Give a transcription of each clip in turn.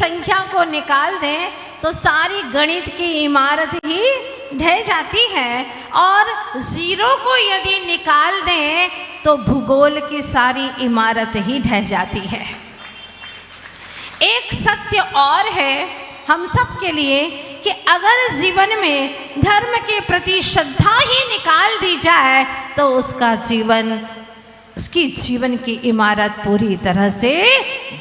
संख्या को निकाल दें तो सारी गणित की इमारत ही ढह जाती है, और 0 को यदि निकाल दें तो भूगोल की सारी इमारत ही ढह जाती है। एक सत्य और है हम सब के लिए कि अगर जीवन में धर्म के प्रति श्रद्धा ही निकाल दी जाए तो उसकी जीवन की इमारत पूरी तरह से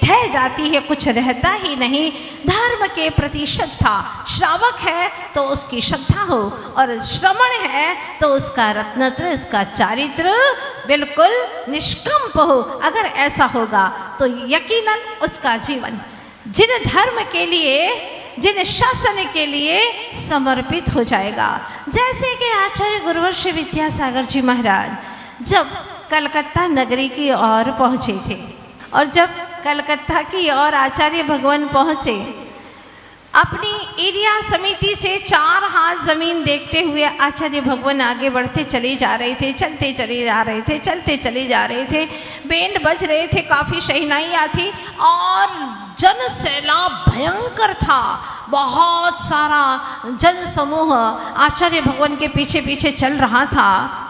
ढह जाती है, कुछ रहता ही नहीं। धर्म के प्रति श्रद्धा, श्रावक है तो उसकी श्रद्धा हो, और श्रमण है तो उसका रत्नत्र, उसका चारित्र बिल्कुल निष्कंप हो। अगर ऐसा होगा तो यकीनन उसका जीवन जिन धर्म के लिए, जिन शासन के लिए समर्पित हो जाएगा। जैसे कि आचार्य गुरुवर श्री विद्यासागर जी महाराज जब कलकत्ता नगरी की ओर पहुँचे थे, और जब कलकत्ता की ओर आचार्य भगवान पहुँचे, अपनी एरिया समिति से 4 हाथ जमीन देखते हुए आचार्य भगवान आगे बढ़ते चले जा रहे थे, चलते चले जा रहे थे, चलते चले जा रहे थे। बैंड बज रहे थे, काफ़ी शहनाइयाँ थी, और जन सैलाब भयंकर था। बहुत सारा जन समूह आचार्य भगवान के पीछे पीछे चल रहा था।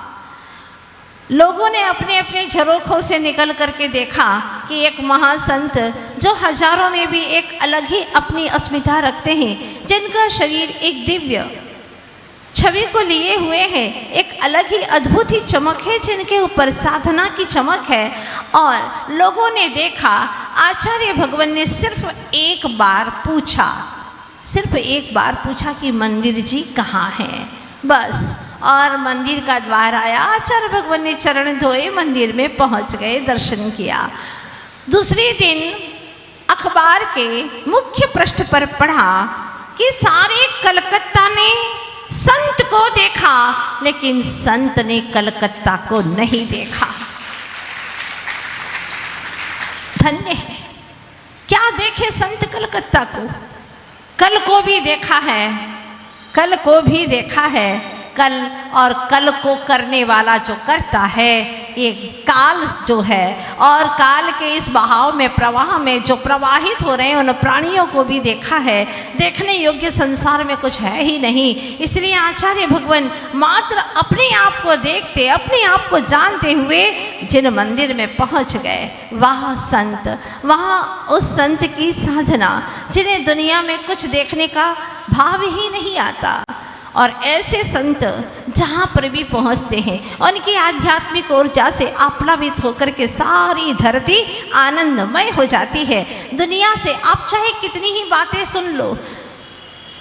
लोगों ने अपने अपने झरोखों से निकल करके देखा कि एक महासंत जो हजारों में भी एक अलग ही अपनी अस्मिता रखते हैं, जिनका शरीर एक दिव्य छवि को लिए हुए है, एक अलग ही अद्भुत ही चमक है, जिनके ऊपर साधना की चमक है। और लोगों ने देखा, आचार्य भगवान ने सिर्फ एक बार पूछा कि मंदिर जी कहाँ है, बस। और मंदिर का द्वार आया, आचार्य भगवान ने चरण धोए, मंदिर में पहुंच गए, दर्शन किया। दूसरे दिन अखबार के मुख्य पृष्ठ पर पढ़ा कि सारे कलकत्ता ने संत को देखा, लेकिन संत ने कलकत्ता को नहीं देखा। धन्य है, क्या देखे संत कलकत्ता को, कल को भी देखा है, कल को भी देखा है। कल और कल को करने वाला जो करता है, ये काल जो है, और काल के इस बहाव में, प्रवाह में जो प्रवाहित हो रहे हैं, उन प्राणियों को भी देखा है। देखने योग्य संसार में कुछ है ही नहीं। इसलिए आचार्य भगवान मात्र अपने आप को देखते, अपने आप को जानते हुए जिन मंदिर में पहुंच गए, वहाँ संत, वहाँ उस संत की साधना, जिन्हें दुनिया में कुछ देखने का भाव ही नहीं आता। और ऐसे संत जहाँ पर भी पहुँचते हैं, उनकी आध्यात्मिक ऊर्जा से आप्लावित होकर के सारी धरती आनंदमय हो जाती है। दुनिया से आप चाहे कितनी ही बातें सुन लो,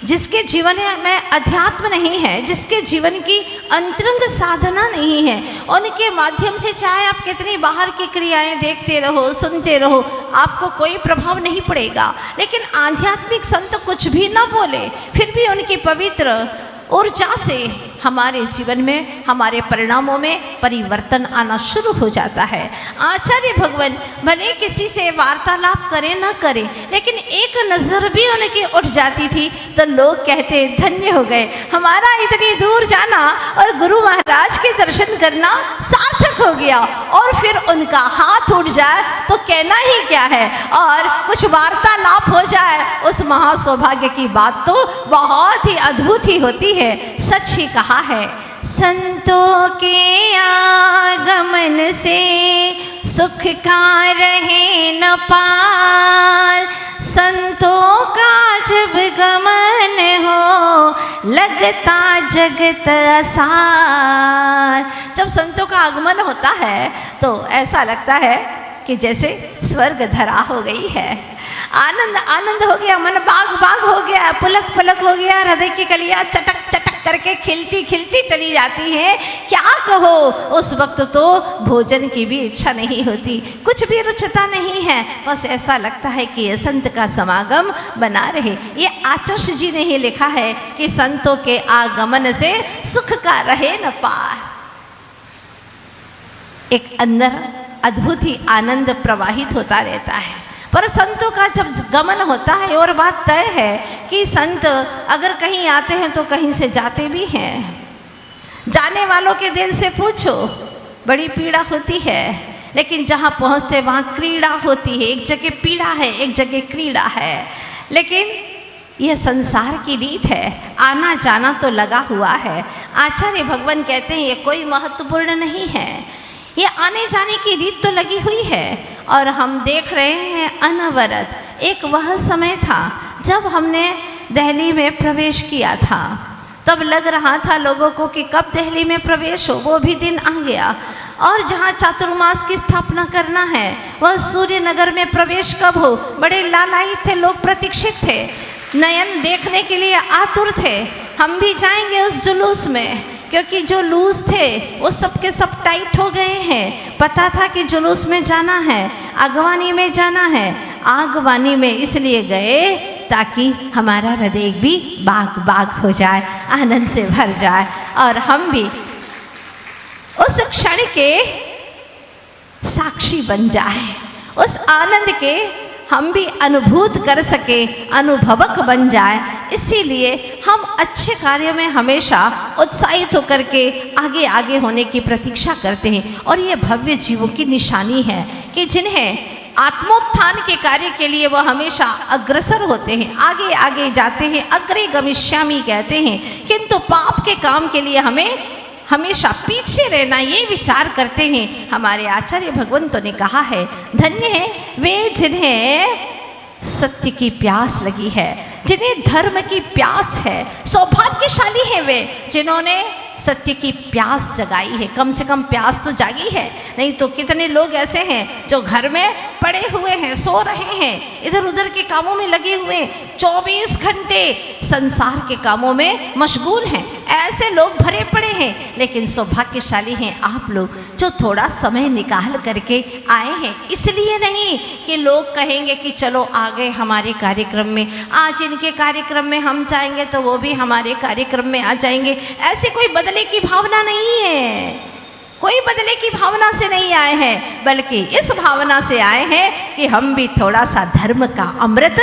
जिसके जीवन में अध्यात्म नहीं है, जिसके जीवन की अंतरंग साधना नहीं है, उनके माध्यम से चाहे आप कितनी बाहर की क्रियाएं देखते रहो, सुनते रहो, आपको कोई प्रभाव नहीं पड़ेगा। लेकिन आध्यात्मिक संत कुछ भी ना बोले, फिर भी उनकी पवित्र ऊर्जा से हमारे जीवन में, हमारे परिणामों में परिवर्तन आना शुरू हो जाता है। आचार्य भगवान भले किसी से वार्तालाप करे ना करे, लेकिन एक नज़र भी उनकी उठ जाती थी तो लोग कहते धन्य हो गए, हमारा इतनी दूर जाना और गुरु महाराज के दर्शन करना सार्थक हो गया। और फिर उनका हाथ उठ जाए तो कहना ही क्या है, और कुछ वार्तालाप हो जाए, उस महासौभाग्य की बात तो बहुत ही अद्भुत ही होती है। सच ही कहा है, संतों के आगमन से सुख का रहे न पार, संतों का जब गमन हो लगता जगत आसार। जब संतों का आगमन होता है तो ऐसा लगता है कि जैसे स्वर्ग धरा हो गई है, आनंद आनंद हो गया, मन बाग बाग हो गया, पुलक पुलक हो गया, हृदय की कलियां चटक चटक करके खिलती खिलती चली जाती है। क्या कहो, उस वक्त तो भोजन की भी इच्छा नहीं होती, कुछ भी रुचता नहीं है, बस ऐसा लगता है कि ये संत का समागम बना रहे। ये आचर्ष जी ने ही लिखा है कि संतों के आगमन से सुख का रहे न पार। एक अंदर अद्भुत ही आनंद प्रवाहित होता रहता है। पर संतों का जब गमन होता है, और बात तय है कि संत अगर कहीं आते हैं तो कहीं से जाते भी हैं। जाने वालों के दिल से पूछो, बड़ी पीड़ा होती है, लेकिन जहाँ पहुँचते वहाँ क्रीड़ा होती है। एक जगह पीड़ा है, एक जगह क्रीड़ा है। लेकिन यह संसार की रीत है, आना जाना तो लगा हुआ है। आचार्य भगवान कहते हैं ये कोई महत्वपूर्ण नहीं है, ये आने जाने की रीत तो लगी हुई है। और हम देख रहे हैं अनवरत एक वह समय था जब हमने दिल्ली में प्रवेश किया था, तब लग रहा था लोगों को कि कब दिल्ली में प्रवेश हो, वो भी दिन आ गया। और जहाँ चातुर्मास की स्थापना करना है वह सूर्य नगर में प्रवेश कब हो, बड़े लालायित थे लोग, प्रतीक्षित थे, नयन देखने के लिए आतुर थे। हम भी जाएंगे उस जुलूस में, क्योंकि जो लूज थे वो सबके सब टाइट हो गए हैं। पता था कि जुलूस में जाना है, आगवानी में जाना है। आगवानी में इसलिए गए ताकि हमारा हृदय भी बाग बाग हो जाए, आनंद से भर जाए, और हम भी उस क्षण के साक्षी बन जाए, उस आनंद के हम भी अनुभूत कर सके, अनुभवक बन जाए। इसीलिए हम अच्छे कार्य में हमेशा उत्साहित होकर के आगे आगे होने की प्रतीक्षा करते हैं। और ये भव्य जीवों की निशानी है कि जिन्हें आत्मोत्थान के कार्य के लिए वह हमेशा अग्रसर होते हैं, आगे आगे जाते हैं, अग्रे गमिष्यामि कहते हैं। किंतु पाप के काम के लिए हमें हमेशा पीछे रहना, ये विचार करते हैं। हमारे आचार्य भगवंतों ने कहा है, धन्य है वे जिन्हें सत्य की प्यास लगी है, जिन्हें धर्म की प्यास है। सौभाग्यशाली हैं वे जिन्होंने सत्य की प्यास जगाई है। कम से कम प्यास तो जागी है, नहीं तो कितने लोग ऐसे हैं जो घर में पड़े हुए हैं, सो रहे हैं, इधर उधर के कामों में लगे हुए, 24 घंटे संसार के कामों में मशगूल हैं। ऐसे लोग भरे पड़े हैं। लेकिन सौभाग्यशाली हैं आप लोग जो थोड़ा समय निकाल करके आए हैं। इसलिए नहीं कि लोग कहेंगे कि चलो आ गए हमारे कार्यक्रम में, आज इनके कार्यक्रम में हम जाएंगे तो वो भी हमारे कार्यक्रम में आ जाएंगे। ऐसी कोई बदले की भावना नहीं है, कोई बदले की भावना से नहीं आए हैं, बल्कि इस भावना से आए हैं कि हम भी थोड़ा सा धर्म का अमृत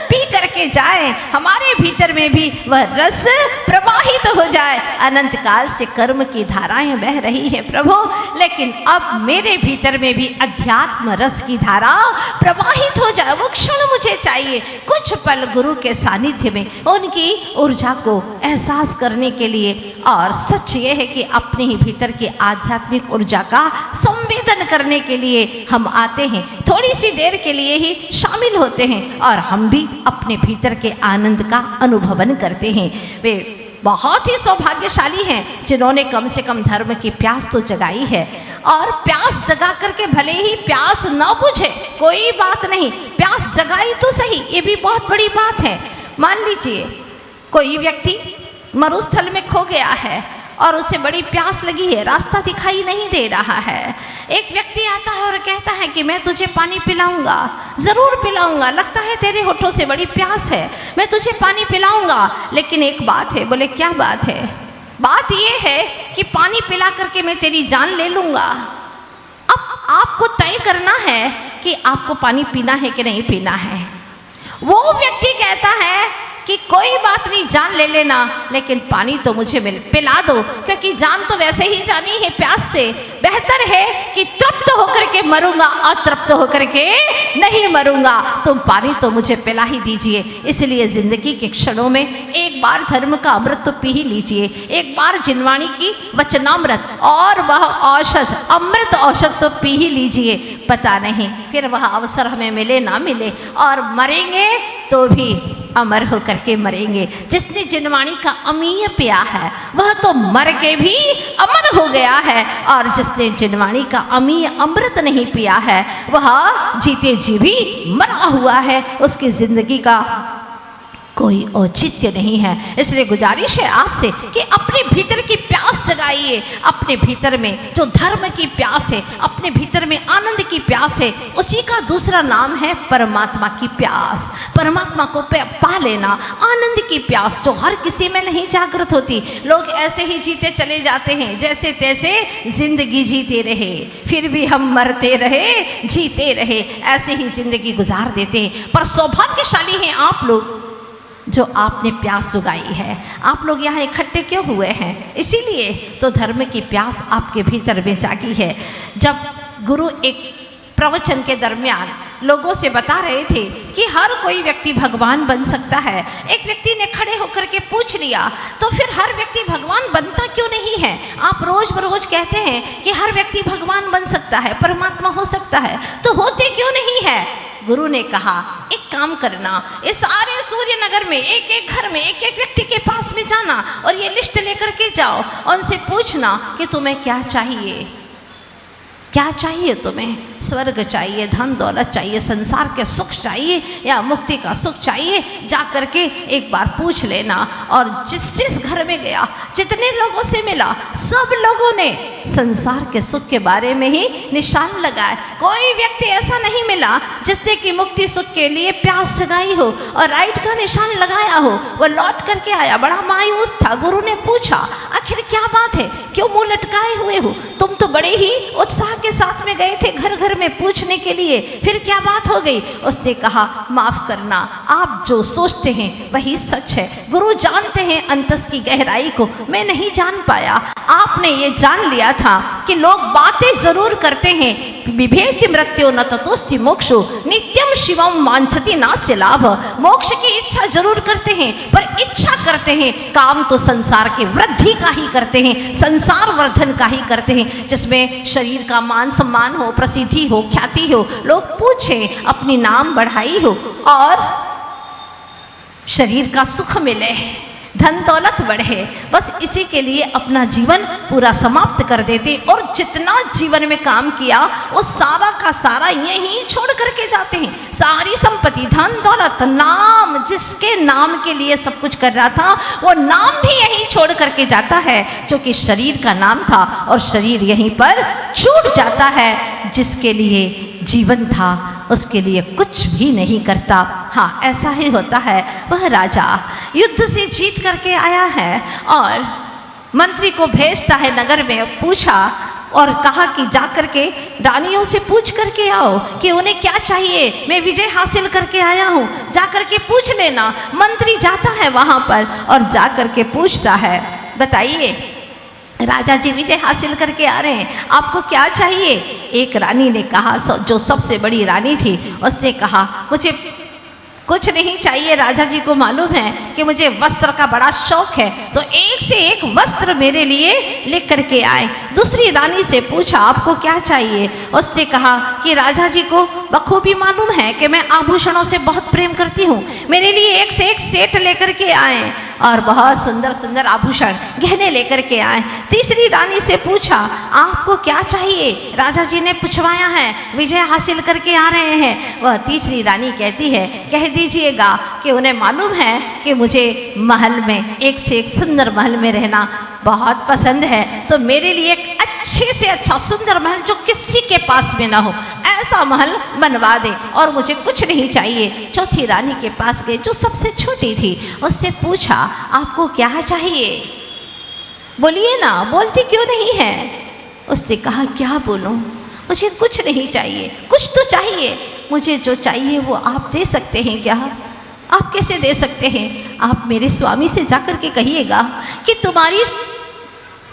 पी करके जाएं, हमारे भीतर में भी वह रस प्रवाहित हो जाए। अनंत काल से कर्म की धाराएं बह रही हैं प्रभु, लेकिन अब मेरे भीतर में भी अध्यात्म रस की धारा प्रवाहित हो जाए। वो क्षण मुझे चाहिए, कुछ पल गुरु के सानिध्य में उनकी ऊर्जा को एहसास करने के लिए। और सच ये है कि अपने ही भीतर के आध्यात्मिक ऊर्जा का संवेदन करने के लिए हम आते हैं, थोड़ी सी देर के लिए ही शामिल होते हैं, और हम भी अपने भीतर के आनंद का अनुभवन करते हैं। वे बहुत ही सौभाग्यशाली हैं जिन्होंने कम से कम धर्म की प्यास तो जगाई है। और प्यास जगा करके भले ही प्यास न बुझे कोई बात नहीं, प्यास जगाई तो सही, ये भी बहुत बड़ी बात है। मान लीजिए कोई व्यक्ति मरुस्थल में खो गया है और उसे बड़ी प्यास लगी है, रास्ता दिखाई नहीं दे रहा है। एक व्यक्ति आता है और कहता है कि मैं तुझे पानी पिलाऊंगा, ज़रूर पिलाऊंगा, लगता है तेरे होठों से बड़ी प्यास है, मैं तुझे पानी पिलाऊंगा। लेकिन एक बात है। बोले क्या बात है? बात ये है कि पानी पिला करके मैं तेरी जान ले लूँगा। अब आपको तय करना है कि आपको पानी पीना है कि नहीं पीना है। वो व्यक्ति कहता है कि कोई बात नहीं, जान ले लेना, लेकिन पानी तो मुझे पिला दो, क्योंकि जान तो वैसे ही जानी है प्यास से। बेहतर है कि तृप्त होकर के मरूंगा, अतृप्त होकर के नहीं मरूंगा, तुम पानी तो मुझे पिला ही दीजिए। इसलिए जिंदगी के क्षणों में एक बार धर्म का अमृत तो पी ही लीजिए, एक बार जिनवाणी की वचनामृत और वह औषध, अमृत औषध तो पी ही लीजिए। पता नहीं फिर वह अवसर हमें मिले ना मिले, और मरेंगे तो भी अमर होकर के मरेंगे। जिसने जिनवाणी का अमीय पिया है वह तो मर के भी अमर हो गया है, और जिसने जिनवाणी का अमीय अमृत नहीं पिया है वह जीते जी भी मरा हुआ है, उसकी जिंदगी का कोई औचित्य नहीं है। इसलिए गुजारिश है आपसे कि अपने भीतर की प्यास जगाइए, अपने भीतर में जो धर्म की प्यास है, अपने भीतर में आनंद की प्यास है, उसी का दूसरा नाम है परमात्मा की प्यास। परमात्मा को पा लेना, आनंद की प्यास जो हर किसी में नहीं जागृत होती। लोग ऐसे ही जीते चले जाते हैं, जैसे तैसे जिंदगी जीते रहे, फिर भी हम मरते रहे, जीते रहे, ऐसे ही जिंदगी गुजार देते हैं। पर सौभाग्यशाली हैं आप लोग जो आपने प्यास जगाई है। आप लोग यहाँ इकट्ठे क्यों हुए हैं? इसीलिए तो धर्म की प्यास आपके भीतर में जागी है। जब गुरु एक प्रवचन के दरमियान लोगों से बता रहे थे कि हर कोई व्यक्ति भगवान बन सकता है। एक व्यक्ति ने खड़े होकर के पूछ लिया, तो फिर हर व्यक्ति भगवान बनता क्यों नहीं है? आप रोज बरोज कहते हैं कि हर व्यक्ति भगवान बन सकता है, परमात्मा हो सकता है, तो होते क्यों नहीं है? गुरु ने कहा, एक काम करना, इस सारे सूर्य नगर में एक एक घर में एक एक व्यक्ति के पास में जाना और ये लिस्ट लेकर के जाओ, उनसे पूछना कि तुम्हें क्या चाहिए, क्या चाहिए तुम्हें? स्वर्ग चाहिए, धन दौलत चाहिए, संसार के सुख चाहिए या मुक्ति का सुख चाहिए? जा करके एक बार पूछ लेना। और जिस जिस घर में गया, जितने लोगों से मिला, सब लोगों ने संसार के सुख के बारे में ही निशान लगाए। कोई व्यक्ति ऐसा नहीं मिला जिसने कि मुक्ति सुख के लिए प्यास जगाई हो और राइट का निशान लगाया हो। वो लौट करके आया, बड़ा मायूस था। गुरु ने पूछा, आखिर क्या बात है, क्यों मुंह लटकाए हुए हो? तुम तो बड़े ही उत्साह के साथ में गए थे घर घर में पूछने के लिए, फिर क्या बात हो गई? उसने कहा, माफ करना, आप जो सोचते हैं वही सच है। गुरु जानते हैं अंतस की गहराई को, मैं नहीं जान पाया। आपने ये जान लिया था कि लोग बातें जरूर करते हैं, विभेति मृत्यु न ततोस्ति मोक्षो नित्यम शिवम वांछति नास्य लाभ। मोक्ष की इच्छा जरूर करते हैं, पर इच्छा करते हैं काम तो संसार की वृद्धि का ही करते हैं, संसार वर्धन का ही करते हैं, जिसमें शरीर का मान सम्मान हो, प्रसिद्धि हो, ख्याति हो, लोग पूछे, अपनी नाम बढ़ाई हो और शरीर का सुख मिले, धन दौलत बढ़े। बस इसी के लिए अपना जीवन पूरा समाप्त कर देते और जितना जीवन में काम किया वो सारा का सारा यहीं छोड़ करके जाते हैं। सारी संपत्ति, धन दौलत, नाम, जिसके नाम के लिए सब कुछ कर रहा था वो नाम भी यहीं छोड़ करके जाता है, जो कि शरीर का नाम था, और शरीर यहीं पर छूट जाता है। जिसके लिए जीवन था उसके लिए कुछ भी नहीं करता। हाँ, ऐसा ही होता है। वह राजा युद्ध से जीत करके आया है और मंत्री को भेजता है नगर में, पूछा और कहा कि जा करके रानियों से पूछ करके आओ कि उन्हें क्या चाहिए, मैं विजय हासिल करके आया हूँ, जा करके पूछ लेना। मंत्री जाता है वहाँ पर और जा करके पूछता है, बताइए राजा जी विजय हासिल करके आ रहे हैं, आपको क्या चाहिए? एक रानी ने कहा, जो सबसे बड़ी रानी थी, उसने कहा, मुझे कुछ नहीं चाहिए, राजा जी को मालूम है कि मुझे वस्त्र का बड़ा शौक है, तो एक से एक वस्त्र मेरे लिए लेकर के आए। दूसरी रानी से पूछा, आपको क्या चाहिए? उसने कहा कि राजा जी को बखूबी मालूम है कि मैं आभूषणों से बहुत प्रेम करती हूँ, मेरे लिए एक से एक सेट लेकर के आए और बहुत सुंदर सुंदर आभूषण गहने लेकर के आए। तीसरी रानी से पूछा, आपको क्या चाहिए? राजा जी ने पूछवाया है, विजय हासिल करके आ रहे हैं। वह तीसरी रानी कहती है, कह दीजिएगा कि उन्हें मालूम है कि मुझे महल में, एक से एक सुंदर महल में रहना बहुत पसंद है, तो मेरे लिए एक अच्छे से अच्छा सुंदर महल जो किसी के पास में ना हो, ऐसा महल बनवा दे और मुझे कुछ नहीं चाहिए। चौथी रानी के पास गए, जो सबसे छोटी थी, उससे पूछा, आपको क्या चाहिए? बोलिए ना, बोलती क्यों नहीं है? उसने कहा, क्या बोलूं, मुझे कुछ नहीं चाहिए, कुछ तो चाहिए, मुझे जो चाहिए वो आप दे सकते हैं क्या? आप कैसे दे सकते हैं? आप मेरे स्वामी से जाकर के कहिएगा कि तुम्हारी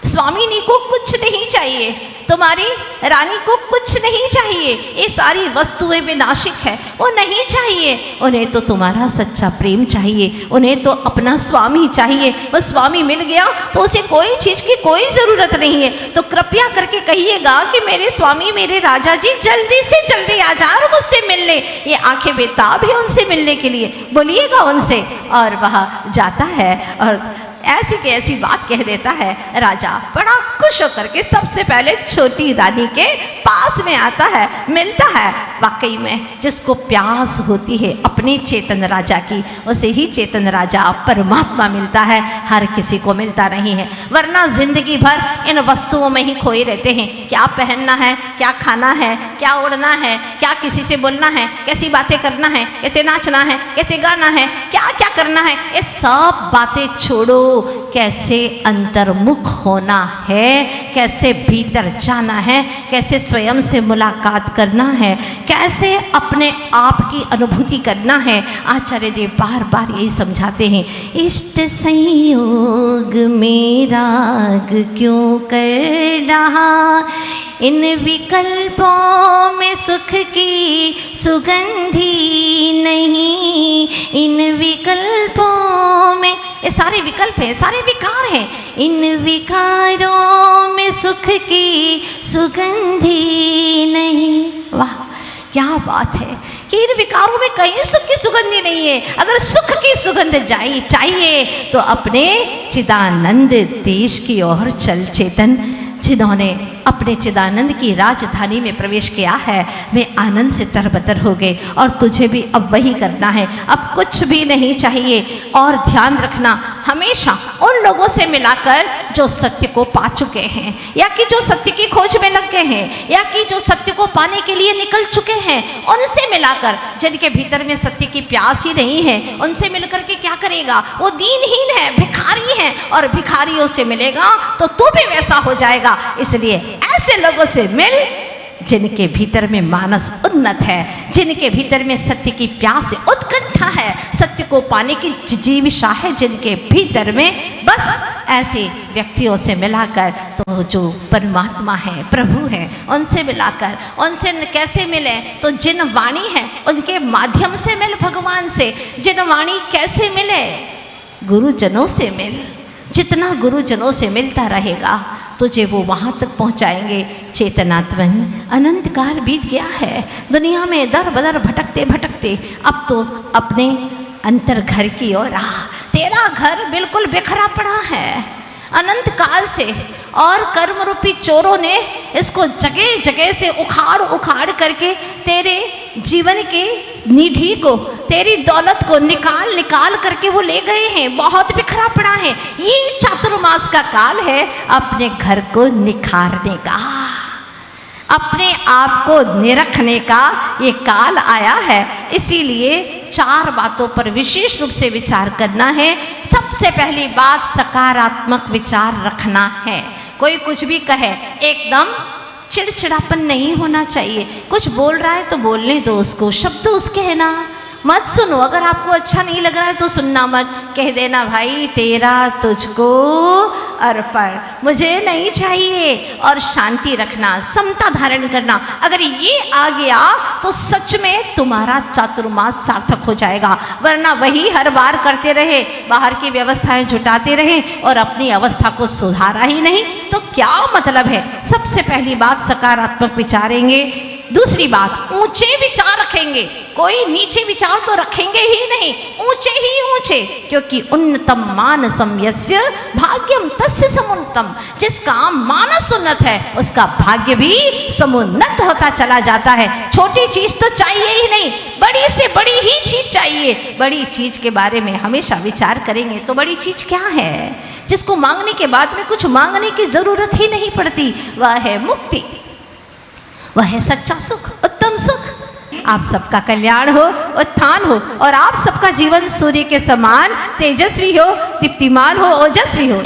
स्वामिनी को कुछ नहीं चाहिए, तुम्हारी रानी को कुछ नहीं चाहिए, ये सारी वस्तुएं विनाशिक है, वो नहीं चाहिए, उन्हें तो तुम्हारा सच्चा प्रेम चाहिए, उन्हें तो अपना स्वामी चाहिए। वो स्वामी मिल गया तो उसे कोई चीज़ की कोई ज़रूरत नहीं है, तो कृपया करके कहिएगा कि मेरे स्वामी, मेरे राजा जी जल्दी से जल्दी आ जाए और मुझसे मिलने। ये आंखें बेताब है उनसे मिलने के लिए, बोलिएगा उनसे। और वह जाता है और ऐसी की ऐसी बात कह देता है। राजा बड़ा खुश होकर के सबसे पहले छोटी रानी के पास में आता है, मिलता है। वाकई में जिसको प्यास होती है अपने चेतन राजा की, उसे ही चेतन राजा परमात्मा मिलता है, हर किसी को मिलता नहीं है। वरना जिंदगी भर इन वस्तुओं में ही खोए रहते हैं। क्या पहनना है, क्या खाना है, क्या उड़ना है, क्या किसी से बोलना है, कैसी बातें करना है, कैसे नाचना है, कैसे गाना है, क्या क्या करना है, ये सब बातें छोड़ो। कैसे अंतर्मुख होना है, कैसे भीतर जाना है, कैसे स्वयं से मुलाकात करना है, कैसे अपने आप की अनुभूति करना है। आचार्य देव बार बार यही समझाते हैं, इष्ट संयोग में राग क्यों कर रहा, इन विकल्पों में सुख की सुगंधी नहीं, इन विकल्पों में, ये सारे विकल्प हैं, सारे विकार हैं, इन विकारों में सुख की सुगंधी नहीं। वाह क्या बात है कि इन विकारों में कहीं सुख की सुगंधी नहीं है। अगर सुख की सुगंध चाहिए तो अपने चिदानंद देश की ओर चल चेतन। जिन्होंने अपने चिदानंद की राजधानी में प्रवेश किया है वे आनंद से तरबतर हो गए, और तुझे भी अब वही करना है। अब कुछ भी नहीं चाहिए। और ध्यान रखना, हमेशा उन लोगों से मिलाकर जो सत्य को पा चुके हैं, या कि जो सत्य की खोज में लग गए हैं, या कि जो सत्य को पाने के लिए निकल चुके हैं, उनसे मिलाकर। जिनके भीतर में सत्य की प्यास ही नहीं है, उनसे मिलकर के क्या करेगा? वो दीनहीन है, भिखारी है, और भिखारियों से मिलेगा तो तू भी वैसा हो जाएगा। इसलिए ऐसे लोगों से मिल जिनके भीतर में मानस उन्नत है, जिनके भीतर में सत्य की प्यास है, उत्कंठा है, सत्य को पाने की जिजीविषा है जिनके भीतर में, बस ऐसे व्यक्तियों से मिलाकर तो जो परमात्मा है, प्रभु है, उनसे मिलाकर। उनसे कैसे मिले? तो जिन वाणी है उनके माध्यम से मिल भगवान से। जिन वाणी कैसे मिले? गुरुजनों से मिल। जितना गुरुजनों से मिलता रहेगा तुझे वो वहाँ तक पहुँचाएंगे। चेतनात्मन, अनंत काल बीत गया है दुनिया में दर बदर भटकते भटकते, अब तो अपने अंतर घर की ओर आ। तेरा घर बिल्कुल बिखरा पड़ा है अनंत काल से, और कर्म रूपी चोरों ने इसको जगह जगह से उखाड़ उखाड़ करके तेरे जीवन के निधि को, तेरी दौलत को निकाल निकाल करके वो ले गए हैं। बहुत बिखरा पड़ा है। ये चातुर्मास का काल है अपने घर को निखारने का, अपने आप को निरखने का ये काल आया है। इसीलिए 4 बातों पर विशेष रूप से विचार करना है। सबसे पहली बात, सकारात्मक विचार रखना है। कोई कुछ भी कहे, एकदम चिड़चिड़ापन नहीं होना चाहिए। कुछ बोल रहा है तो बोलने दो उसको, शब्द उसके है ना, मत सुनो। अगर आपको अच्छा नहीं लग रहा है तो सुनना मत, कह देना भाई तेरा तुझको अर्पण, मुझे नहीं चाहिए। और शांति रखना, समता धारण करना। अगर ये आ गया तो सच में तुम्हारा चातुर्मास सार्थक हो जाएगा। वरना वही हर बार करते रहे, बाहर की व्यवस्थाएं जुटाते रहे और अपनी अवस्था को सुधारा ही नहीं तो क्या मतलब है? सबसे पहली बात, सकारात्मक विचारेंगे। दूसरी बात, ऊंचे विचार रखेंगे। कोई नीचे विचार तो रखेंगे ही नहीं, ऊंचे ही ऊंचे, क्योंकि उन्नतम मानसम यस्य भाग्यम तस्य समुन्नतम। जिसका मानस उन्नत है उसका भाग्य भी समुन्नत होता चला जाता है। छोटी चीज तो चाहिए ही नहीं, बड़ी से बड़ी ही चीज चाहिए। बड़ी चीज के बारे में हमेशा विचार करेंगे तो बड़ी चीज क्या है जिसको मांगने के बाद में कुछ मांगने की जरूरत ही नहीं पड़ती? वह है मुक्ति, वह है सच्चा सुख, उत्तम सुख। आप सबका कल्याण हो, उत्थान हो, और आप सबका जीवन सूर्य के समान तेजस्वी हो, दीप्तिमान हो, ओजस्वी हो।